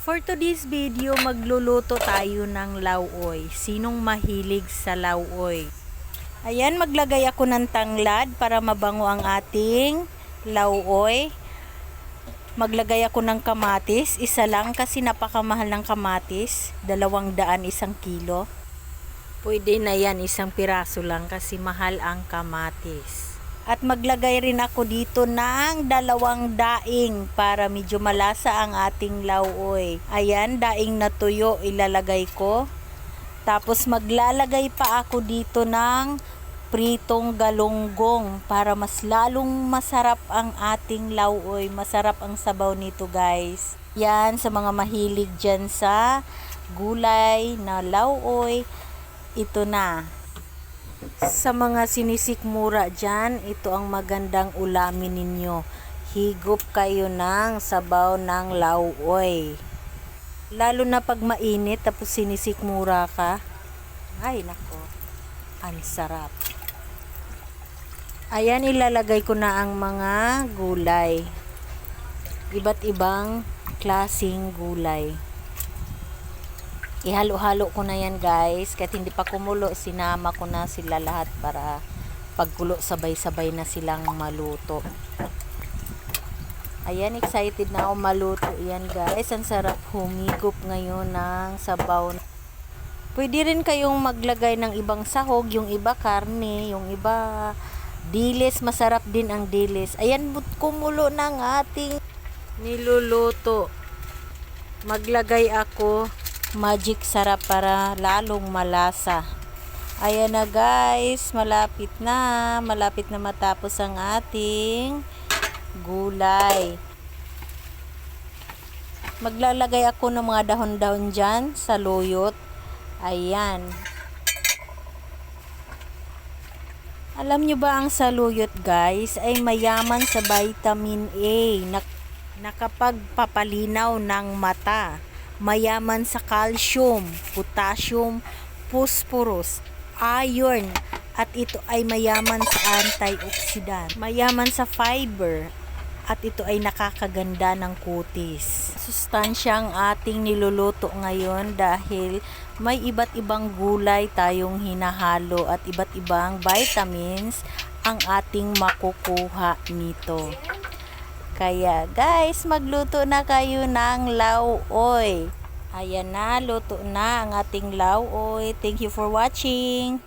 For today's video, magluluto tayo ng lauoy. Sinong mahilig sa lauoy? Ayan, maglagay ako ng tanglad para mabango ang ating lauoy. Maglagay ako ng kamatis, isa lang kasi napakamahal ng kamatis, 200 isang kilo. Pwede na yan, isang piraso lang kasi mahal ang kamatis. At maglagay rin ako dito ng 2 daing para medyo malasa ang ating lauoy. Ayan, daing na tuyo ilalagay ko. Tapos maglalagay pa ako dito ng pritong galunggong para mas lalong masarap ang ating lauoy. Masarap ang sabaw nito, guys. Yan, sa mga mahilig dyan sa gulay na lauoy, ito na. Sa mga sinisikmura dyan, ito ang magandang ulamin ninyo. Higop kayo ng sabaw ng lauoy. Lalo na pag mainit tapos sinisikmura ka. Ay nako, ang sarap. Ayan, ilalagay ko na ang mga gulay. Iba't ibang klaseng gulay. Ihalo-halo ko na yan, guys. Kahit hindi pa kumulo, sinama ko na sila lahat para pagkulo sabay-sabay na silang maluto. Ayan, excited na ako maluto yan, guys. Ang sarap humigop ngayon ng sabaw. Pwede rin kayong maglagay ng ibang sahog, yung iba karne, yung iba dilis. Masarap din ang dilis. Ayan, kumulo ng ating niluluto. Maglagay ako magic sarap para lalong malasa. Ayan na, guys, malapit na matapos ang ating gulay. Maglalagay ako ng mga dahon-dahon dyan sa luyot. Ayan. Alam nyo ba ang saluyot, guys, ay mayaman sa vitamin A na nakapagpapalinaw ng mata. Mayaman sa calcium, potassium, phosphorus, iron, at ito ay mayaman sa antioxidant. Mayaman sa fiber, at ito ay nakakaganda ng kutis. Sustansya ang ating niluluto ngayon dahil may iba't ibang gulay tayong hinahalo at iba't ibang vitamins ang ating makukuha nito. Kaya, guys, magluto na kayo ng lauoy. Ayan na, luto na ang ating lauoy. Thank you for watching.